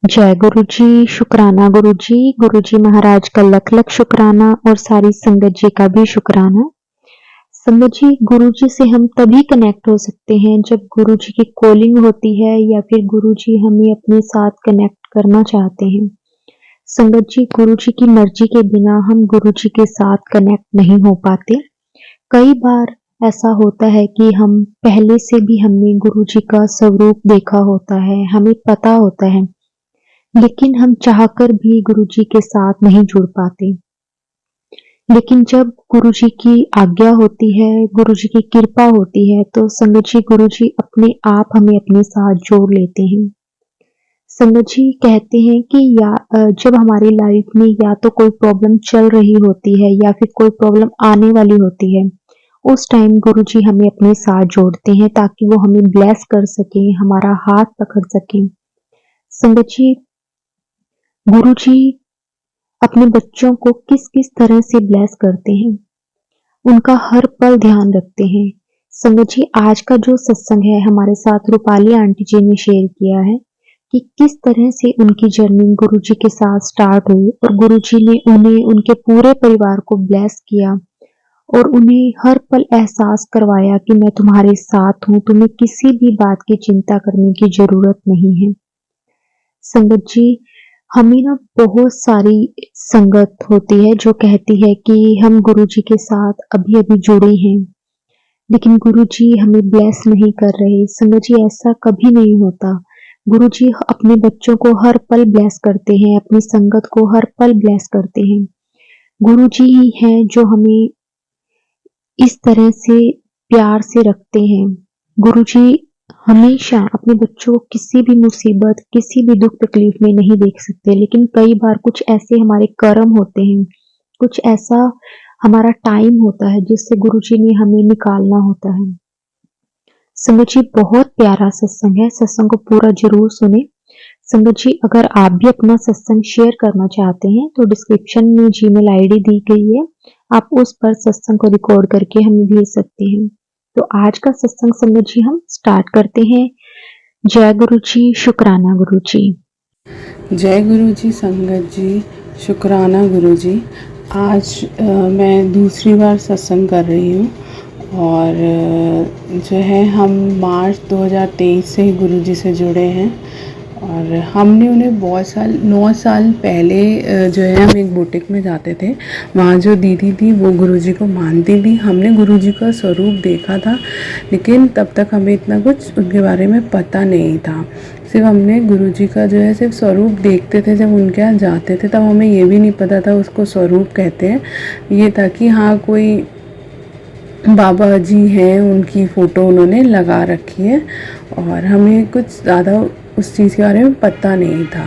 जय गुरु जी, शुक्राना गुरु जी महाराज का लख लख शुक्राना और सारी संगत जी का भी शुक्राना। संगत जी, गुरु जी से हम तभी कनेक्ट हो सकते हैं जब गुरु जी की कॉलिंग होती है या फिर गुरु जी हमें अपने साथ कनेक्ट करना चाहते हैं। संगत जी, गुरु जी की मर्जी के बिना हम गुरु जी के साथ कनेक्ट नहीं हो पाते। कई बार ऐसा होता है कि हम पहले से भी हमने गुरु जी का स्वरूप देखा होता है, हमें पता होता है, लेकिन हम चाहकर भी गुरुजी के साथ नहीं जुड़ पाते। लेकिन जब गुरुजी की आज्ञा होती है, गुरुजी की कृपा होती है, तो संगत जी गुरुजी अपने आप हमें अपने साथ जोड़ लेते हैं। संगत जी कहते हैं कि जब हमारी लाइफ में या तो कोई प्रॉब्लम चल रही होती है या फिर कोई प्रॉब्लम आने वाली होती है, उस टाइम गुरुजी हमें अपने साथ जोड़ते हैं ताकि वो हमें ब्लेस कर सकें, हमारा हाथ पकड़ सकें। संगत जी, गुरुजी अपने बच्चों को किस-किस तरह से ब्लेस करते हैं, उनका हर पल ध्यान रखते हैं। संगत जी, आज का जो सत्संग है हमारे साथ रूपाली आंटी जी ने शेयर किया है कि किस तरह से उनकी जर्नी गुरुजी के साथ स्टार्ट हुई और गुरुजी ने उन्हें उनके पूरे परिवार को ब्लेस किया और उन्हें हर पल एहसास करवाया कि मैं तुम्हारे साथ हूँ, तुम्हें किसी भी बात की चिंता करने की जरूरत नहीं है। संगत जी, हमें ना बहुत सारी संगत होती है जो कहती है कि हम गुरुजी के साथ अभी-अभी जुड़े हैं, लेकिन गुरुजी हमें ब्लेस नहीं कर रहे। संगत जी, ऐसा कभी नहीं होता। गुरुजी अपने बच्चों को हर पल ब्लेस करते हैं, अपनी संगत को हर पल ब्लेस करते हैं। गुरुजी ही हैं जो हमें इस तरह से प्यार से रखते हैं। गुरुजी हमेशा अपने बच्चों को किसी भी मुसीबत, किसी भी दुख तकलीफ में नहीं देख सकते, लेकिन कई बार कुछ ऐसे हमारे कर्म होते हैं, कुछ ऐसा हमारा टाइम होता है जिससे गुरुजी ने हमें निकालना होता है। संगत जी, बहुत प्यारा सत्संग है, सत्संग को पूरा जरूर सुने। संगत जी, अगर आप भी अपना सत्संग शेयर करना चाहते हैं तो डिस्क्रिप्शन में जीमेल आईडी दी गई है, आप उस पर सत्संग को रिकॉर्ड करके हमें भेज सकते हैं। तो आज का सत्संग संगत जी हम स्टार्ट करते हैं। जय गुरु जी, शुक्राना गुरु जी। जय गुरु जी, संगत जी, शुक्राना गुरु जी। आज मैं दूसरी बार सत्संग कर रही हूँ और जो है हम मार्च 2023 से ही गुरु जी से जुड़े हैं और हमने उन्हें बहुत साल 9 साल पहले जो है हम एक बुटीक में जाते थे। वहाँ जो दीदी थी वो गुरुजी को मानती थी। हमने गुरुजी का स्वरूप देखा था, लेकिन तब तक हमें इतना कुछ उनके बारे में पता नहीं था। सिर्फ हमने गुरुजी का जो है सिर्फ स्वरूप देखते थे। जब उनके यहाँ जाते थे तब हमें ये भी नहीं पता था उसको स्वरूप कहते हैं। ये था कि हाँ, कोई बाबा जी हैं, उनकी फ़ोटो उन्होंने लगा रखी है और हमें कुछ ज़्यादा उस चीज़ के बारे में पता नहीं था।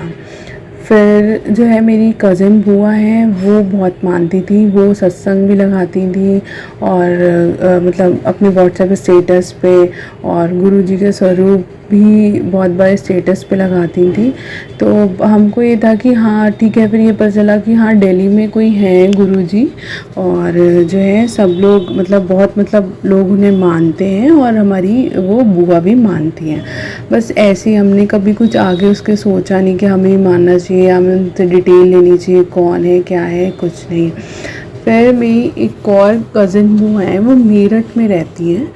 फिर जो है मेरी कज़िन बुआ हैं, वो बहुत मानती थी, वो सत्संग भी लगाती थी और मतलब अपने व्हाट्सएप स्टेटस पे और गुरुजी के स्वरूप भी बहुत बार स्टेटस पे लगाती थी। तो हमको ये था कि हाँ ठीक है। फिर ये पता चला कि हाँ दिल्ली में कोई हैं गुरुजी और जो है सब लोग मतलब लोग उन्हें मानते हैं और हमारी वो बुआ भी मानती हैं। बस ऐसे ही हमने कभी कुछ आगे उसके सोचा नहीं कि हमें मानना चाहिए, हमें उनसे डिटेल लेनी चाहिए, कौन है क्या है, कुछ नहीं। फिर मेरी एक और कज़िन बुआ है, वो मेरठ में रहती हैं।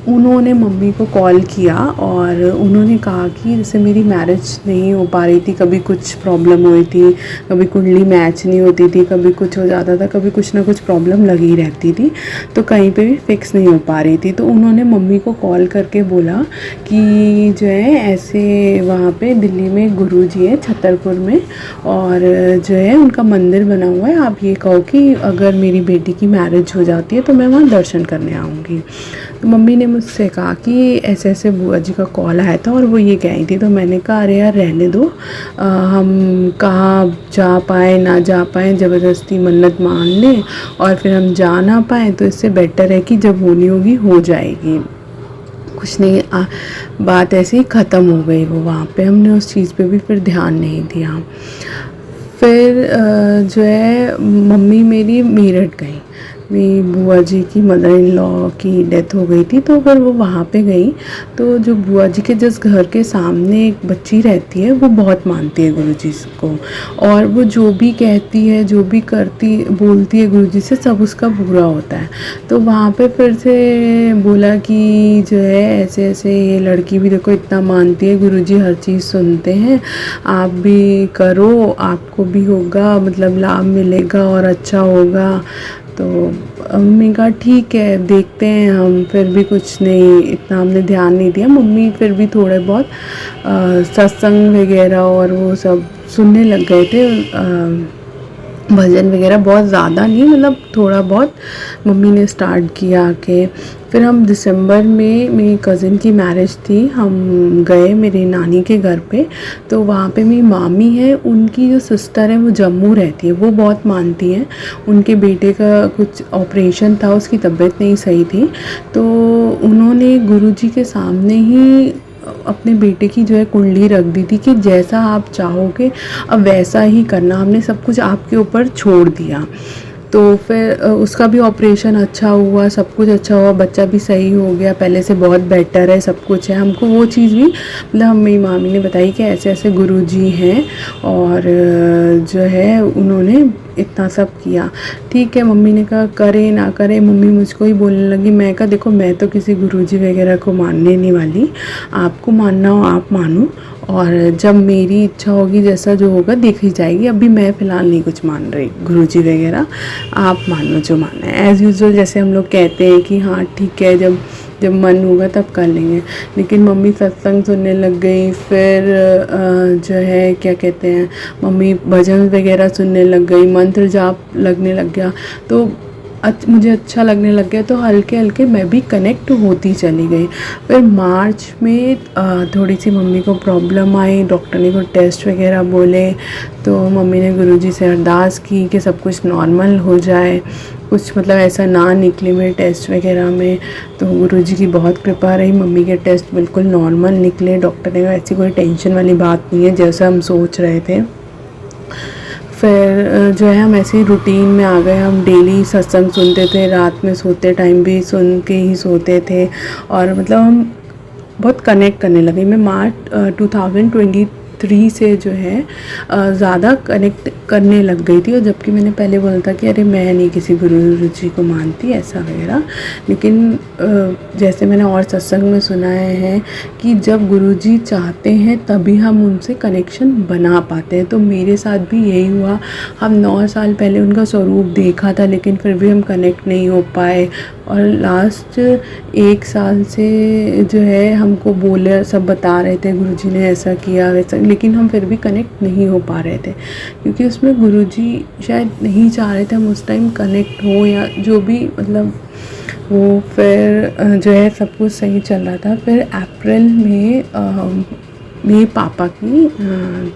उन्होंने मम्मी को कॉल किया और उन्होंने कहा कि जैसे मेरी मैरिज नहीं हो पा रही थी, कभी कुछ प्रॉब्लम हुई थी, कभी कुंडली मैच नहीं होती थी, कभी कुछ हो जाता था, कभी कुछ ना कुछ प्रॉब्लम लगी रहती थी, तो कहीं पे भी फिक्स नहीं हो पा रही थी। तो उन्होंने मम्मी को कॉल करके बोला कि जो है ऐसे वहाँ पे दिल्ली में गुरुजी है छतरपुर में और जो है उनका मंदिर बना हुआ है, आप ये कहो कि अगर मेरी बेटी की मैरिज हो जाती है तो मैं वहाँ दर्शन करने आऊँगी। तो मम्मी ने मुझसे कहा कि ऐसे ऐसे बुआ जी का कॉल आया था और वो ये कह रही थी। तो मैंने कहा अरे यार रहने दो, हम कहाँ जा पाए ना जा पाए, ज़बरदस्ती मन्नत मान लें और फिर हम जा ना पाएँ, तो इससे बेटर है कि जब होनी होगी हो जाएगी। कुछ नहीं, बात ऐसे ही ख़त्म हो गई। वो वहाँ पे हमने उस चीज़ पे भी फिर ध्यान नहीं दिया। फिर जो है मम्मी मेरी मेरठ गई। मेरी बुआ जी की मदर इन लॉ की डेथ हो गई थी, तो फिर वो वहाँ पे गई। तो जो बुआ जी के जिस घर के सामने एक बच्ची रहती है, वो बहुत मानती है गुरुजी को, और वो जो भी कहती है, जो भी करती बोलती है गुरुजी से, सब उसका पूरा होता है। तो वहाँ पे फिर से बोला कि जो है ऐसे ऐसे ये लड़की भी देखो इतना मानती है, गुरुजी हर चीज़ सुनते हैं, आप भी करो, आपको भी होगा, मतलब लाभ मिलेगा और अच्छा होगा। तो मम्मी कहा ठीक है देखते हैं हम, फिर भी कुछ नहीं, इतना हमने ध्यान नहीं दिया। मम्मी फिर भी थोड़े बहुत सत्संग वगैरह और वो सब सुनने लग गए थे, भजन वगैरह बहुत ज़्यादा नहीं, मतलब थोड़ा बहुत मम्मी ने स्टार्ट किया कि फिर हम दिसंबर में मेरी कज़िन की मैरिज थी, हम गए मेरी नानी के घर पे। तो वहाँ पे मेरी मामी है, उनकी जो सिस्टर है वो जम्मू रहती है, वो बहुत मानती हैं। उनके बेटे का कुछ ऑपरेशन था, उसकी तबीयत नहीं सही थी, तो उन्होंने गुरुजी के सामने ही अपने बेटे की जो है कुंडली रख दी थी कि जैसा आप चाहोगे अब वैसा ही करना, हमने सब कुछ आपके ऊपर छोड़ दिया। तो फिर उसका भी ऑपरेशन अच्छा हुआ, सब कुछ अच्छा हुआ, बच्चा भी सही हो गया, पहले से बहुत बेटर है, सब कुछ है। हमको वो चीज़ भी मतलब मेरी मामी ने बताई कि ऐसे ऐसे गुरुजी हैं, और जो है उन्होंने इतना सब किया। ठीक है, मम्मी ने कहा करे ना करे, मम्मी मुझको ही बोलने लगी। मैं कहा देखो मैं तो किसी गुरुजी वगैरह को मानने नहीं वाली, आपको मानना हो आप मानो, और जब मेरी इच्छा होगी जैसा जो होगा देखी जाएगी, अभी मैं फ़िलहाल नहीं कुछ मान रही गुरुजी वगैरह, आप मानो जो मानना है। एज़ यूजुअल जैसे हम लोग कहते हैं कि हाँ ठीक है, जब जब मन होगा तब कर लेंगे। लेकिन मम्मी सत्संग सुनने लग गई, फिर जो है क्या कहते हैं, मम्मी भजन वगैरह सुनने लग गई, मंत्र जाप लगने लग गया, तो मुझे अच्छा लगने लग गया। तो हल्के हल्के मैं भी कनेक्ट होती चली गई। फिर मार्च में थोड़ी सी मम्मी को प्रॉब्लम आई, डॉक्टर ने को टेस्ट वगैरह बोले, तो मम्मी ने गुरुजी से अरदास की कि सब कुछ नॉर्मल हो जाए, कुछ मतलब ऐसा ना निकले मेरे टेस्ट वगैरह में। तो गुरुजी की बहुत कृपा रही, मम्मी के टेस्ट बिल्कुल नॉर्मल निकले। डॉक्टर ने कहा ऐसी कोई टेंशन वाली बात नहीं है जैसा हम सोच रहे थे। फिर जो है हम ऐसे ही रूटीन में आ गए, हम डेली सत्संग सुनते थे, रात में सोते टाइम भी सुन के ही सोते थे, और मतलब हम बहुत कनेक्ट करने लगे। मैं मार्च 2023 से जो है ज़्यादा कनेक्ट करने लग गई थी, और जबकि मैंने पहले बोला था कि अरे मैं नहीं किसी गुरु जी को मानती ऐसा वगैरह। लेकिन जैसे मैंने और सत्संग में सुनाया है कि जब गुरुजी चाहते हैं तभी हम उनसे कनेक्शन बना पाते हैं, तो मेरे साथ भी यही हुआ। हम 9 साल पहले उनका स्वरूप देखा था, लेकिन फिर भी हम कनेक्ट नहीं हो पाए, और लास्ट 1 साल से जो है हमको बोले, सब बता रहे थे गुरुजी ने ऐसा किया वैसा, लेकिन हम फिर भी कनेक्ट नहीं हो पा रहे थे, क्योंकि उसमें गुरुजी शायद नहीं चाह रहे थे हम उस टाइम कनेक्ट हो, या जो भी मतलब वो। फिर जो है सब कुछ सही चल रहा था। फिर अप्रैल में मेरे पापा की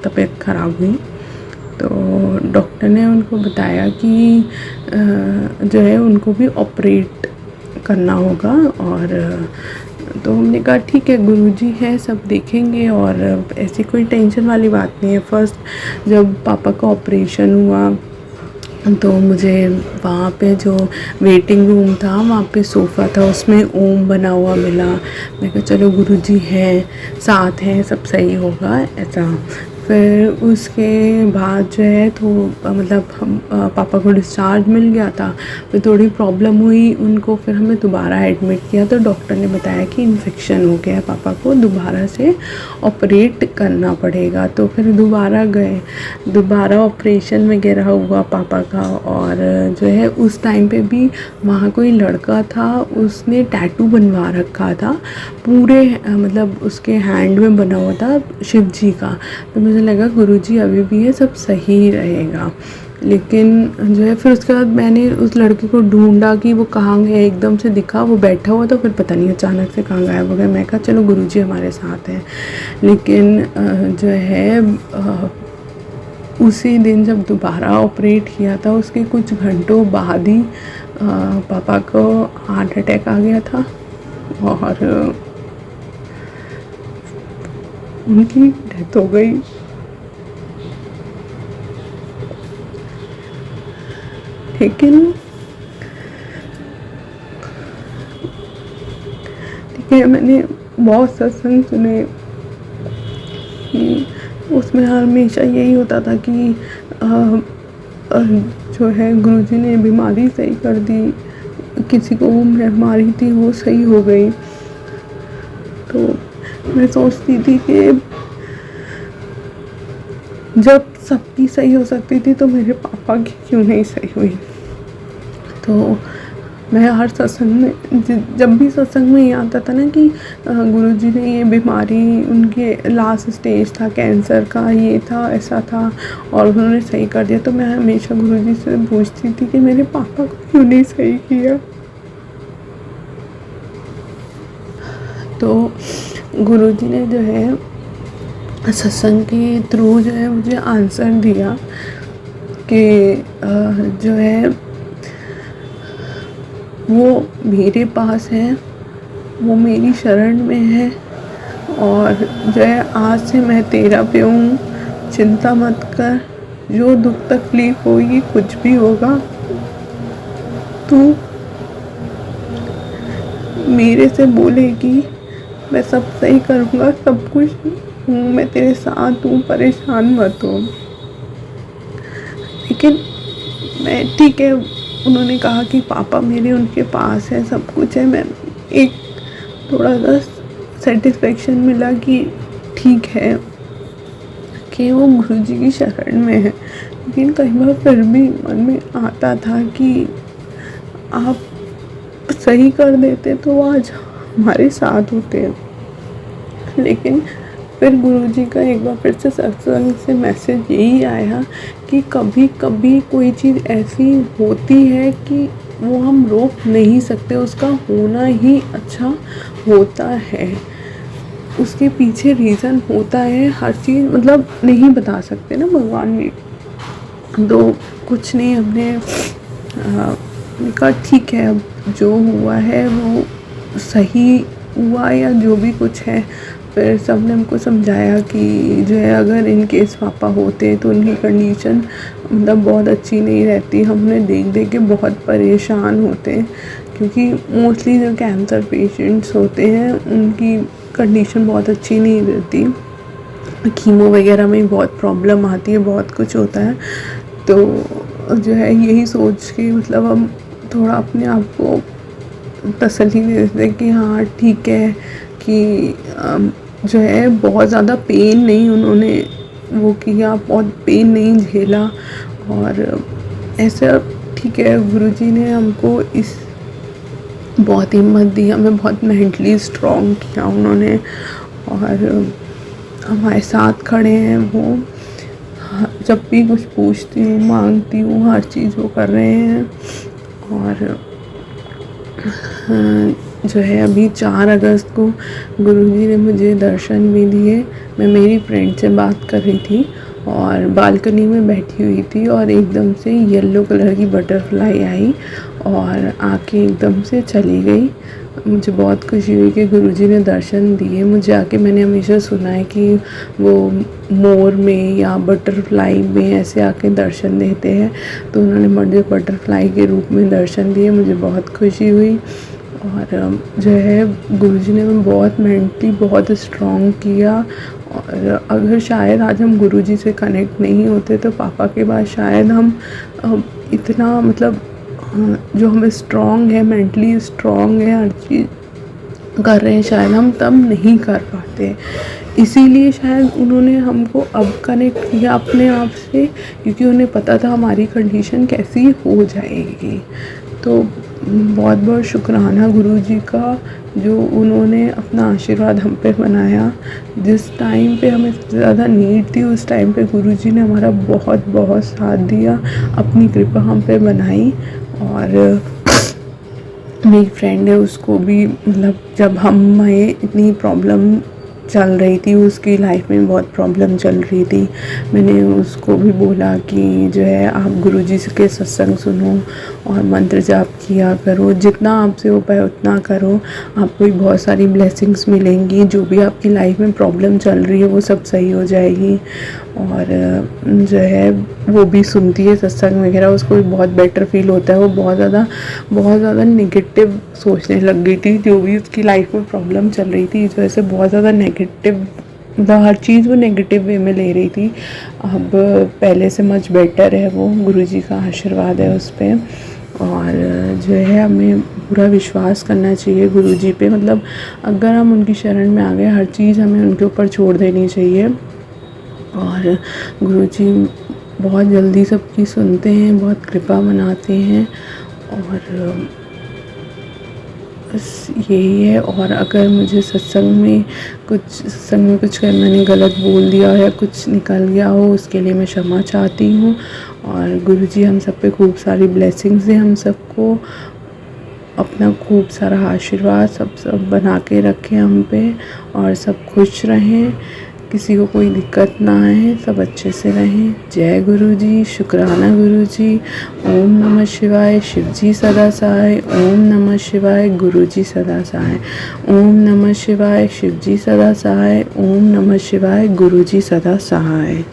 तबीयत ख़राब हुई, तो डॉक्टर ने उनको बताया कि जो है उनको भी ऑपरेट करना होगा, और तो हमने कहा ठीक है गुरुजी है, सब देखेंगे, और ऐसी कोई टेंशन वाली बात नहीं है। फर्स्ट जब पापा का ऑपरेशन हुआ तो मुझे वहाँ पे जो वेटिंग रूम था, वहाँ पे सोफ़ा था, उसमें ओम बना हुआ मिला। मैं कहा चलो गुरुजी हैं, साथ हैं, सब सही होगा ऐसा। फिर उसके बाद जो है तो मतलब हम पापा को डिस्चार्ज मिल गया था। फिर थोड़ी प्रॉब्लम हुई उनको, फिर हमें दोबारा एडमिट किया, तो डॉक्टर ने बताया कि इन्फेक्शन हो गया है, पापा को दोबारा से ऑपरेट करना पड़ेगा। तो फिर दोबारा गए, दोबारा ऑपरेशन वगैरह हुआ पापा का। और जो है उस टाइम पे भी वहाँ कोई लड़का था, उसने टैटू बनवा रखा था पूरे, मतलब उसके हैंड में बना हुआ था शिव जी का। तो मुझे लगा गुरुजी अभी भी है, सब सही रहेगा। लेकिन जो है फिर उसके बाद मैंने उस लड़के को ढूंढा कि वो कहाँ गया, एकदम से दिखा वो बैठा हुआ था, फिर पता नहीं अचानक से कहाँ गायब हो गया। मैं कहा चलो गुरुजी हमारे साथ हैं। लेकिन जो है उसी दिन जब दोबारा ऑपरेट किया था, उसके कुछ घंटों बाद ही पापा को हार्ट अटैक आ गया था, और उनकी डेथ हो गई। लेकिन है मैंने बहुत सत्संग सुने कि उसमें हमेशा यही होता था कि जो है गुरुजी ने बीमारी सही कर दी, किसी को बीमारी थी वो सही हो गई। तो मैं सोचती थी कि जब सबकी सही हो सकती थी तो मेरे पापा की क्यों नहीं सही हुई। तो मैं हर सत्संग में जब भी सत्संग में ये आता था ना कि गुरुजी ने ये बीमारी, उनके लास्ट स्टेज था कैंसर का, ये था, ऐसा था और उन्होंने सही कर दिया, तो मैं हमेशा गुरुजी से पूछती थी कि मेरे पापा को क्यों नहीं सही किया। तो गुरुजी ने जो है सत्संग के थ्रू जो है मुझे आंसर दिया कि जो है वो मेरे पास है, वो मेरी शरण में है और जो है आज से मैं तेरा पे हूँ, चिंता मत कर, जो दुख तकलीफ होगी कुछ भी होगा तू मेरे से बोलेगी, मैं सब सही करूँगा, सब कुछ हूँ, मैं तेरे साथ हूँ, परेशान मत हो। लेकिन मैं ठीक है, उन्होंने कहा कि पापा मेरे उनके पास है, सब कुछ है, मैं एक थोड़ा सा सेटिस्फेक्शन मिला कि ठीक है कि वो गुरुजी की शरण में है। लेकिन कई बार फिर भी मन में आता था कि आप सही कर देते तो आज हमारे साथ होते। लेकिन फिर गुरुजी का एक बार फिर से सत्संग से मैसेज यही आया कि कभी कभी कोई चीज़ ऐसी होती है कि वो हम रोक नहीं सकते, उसका होना ही अच्छा होता है, उसके पीछे रीज़न होता है, हर चीज़ मतलब नहीं बता सकते ना भगवान भी। तो कुछ नहीं, हमने कहा ठीक है, अब जो हुआ है वो सही हुआ या जो भी कुछ है। फिर सबने हमको समझाया कि जो है अगर इन केस पापा होते तो उनकी कंडीशन मतलब बहुत अच्छी नहीं रहती, हमने देख देख के बहुत परेशान होते हैं, क्योंकि मोस्टली जो कैंसर पेशेंट्स होते हैं उनकी कंडीशन बहुत अच्छी नहीं रहती, कीमो वगैरह में बहुत प्रॉब्लम आती है, बहुत कुछ होता है। तो जो है यही सोच के मतलब हम थोड़ा अपने आप को तसल्ली दे देते कि हाँ ठीक है कि जो है बहुत ज़्यादा पेन नहीं उन्होंने वो किया, बहुत पेन नहीं झेला और ऐसा ठीक है। गुरुजी ने हमको इस बहुत हिम्मत दी, हमें बहुत मेंटली स्ट्रॉन्ग किया उन्होंने और हमारे साथ खड़े हैं वो। जब भी कुछ पूछती हूँ, मांगती हूँ, हर चीज़ वो कर रहे हैं। और जो है अभी 4 अगस्त को गुरुजी ने मुझे दर्शन भी दिए। मैं मेरी फ्रेंड से बात कर रही थी और बालकनी में बैठी हुई थी और एकदम से येलो कलर की बटरफ्लाई आई और आके एकदम से चली गई। मुझे बहुत खुशी हुई कि गुरुजी ने दर्शन दिए मुझे आके। मैंने हमेशा सुना है कि वो मोर में या बटरफ्लाई में ऐसे आके दर्शन देते हैं, तो उन्होंने मुझे बटरफ्लाई के रूप में दर्शन दिए, मुझे बहुत खुशी हुई। और जो है गुरुजी ने मैं बहुत मेंटली बहुत स्ट्रॉन्ग किया। और अगर शायद आज हम गुरुजी से कनेक्ट नहीं होते तो पापा के बाद शायद हम इतना मतलब जो हमें स्ट्रॉन्ग है, मेंटली स्ट्रॉन्ग है, हर चीज़ कर रहे हैं, शायद हम तब नहीं कर पाते। इसीलिए शायद उन्होंने हमको अब कनेक्ट किया अपने आप से, क्योंकि उन्हें पता था हमारी कंडीशन कैसी हो जाएगी। तो बहुत बहुत शुक्राना गुरुजी का, जो उन्होंने अपना आशीर्वाद हम पे बनाया। जिस टाइम पे हमें ज़्यादा नीड थी उस टाइम पे गुरुजी ने हमारा बहुत बहुत साथ दिया, अपनी कृपा हम पे बनाई। और मेरी फ्रेंड है, उसको भी मतलब जब हमें इतनी प्रॉब्लम चल रही थी, उसकी लाइफ में बहुत प्रॉब्लम चल रही थी। मैंने उसको भी बोला कि जो है आप गुरुजी के सत्संग सुनो और मंत्र जाप किया करो, जितना आपसे हो पाए उतना करो, आपको भी बहुत सारी ब्लेसिंग्स मिलेंगी। जो भी आपकी लाइफ में प्रॉब्लम चल रही है वो सब सही हो जाएगी। और जो है वो भी सुनती है सत्संग वगैरह, उसको भी बहुत बेटर फील होता है। वो बहुत ज़्यादा नेगेटिव सोचने लग गई थी, जो भी उसकी लाइफ में प्रॉब्लम चल रही थी इस वजह से बहुत ज़्यादा नेगेटिव, मतलब हर चीज़ वो नेगेटिव वे में ले रही थी। अब पहले से मच बेटर है वो, गुरुजी का आशीर्वाद है उस पर। और जो है हमें पूरा विश्वास करना चाहिए गुरुजी पे, मतलब अगर हम उनकी शरण में आ गए, हर चीज़ हमें उनके ऊपर छोड़ देनी चाहिए। और गुरुजी बहुत जल्दी सबकी सुनते हैं, बहुत कृपा मनाते हैं। और बस यही है। और अगर मुझे सत्संग में कुछ मैंने गलत बोल दिया या कुछ निकल गया हो, उसके लिए मैं क्षमा चाहती हूँ। और गुरुजी हम सब पे खूब सारी ब्लेसिंग्स दें, हम सबको अपना खूब सारा आशीर्वाद सब बना के रखें हम पे, और सब खुश रहें, किसी को कोई दिक्कत ना आए, सब अच्छे से रहें। जय गुरुजी, शुक्राना गुरुजी। ओम नमः शिवाय, शिवजी सदा सहाय। ओम नमः शिवाय, गुरुजी सदा सहाय। ओम नमः शिवाय, शिवजी सदा सहाय। ओम नमः शिवाय, गुरुजी सदा सहाय।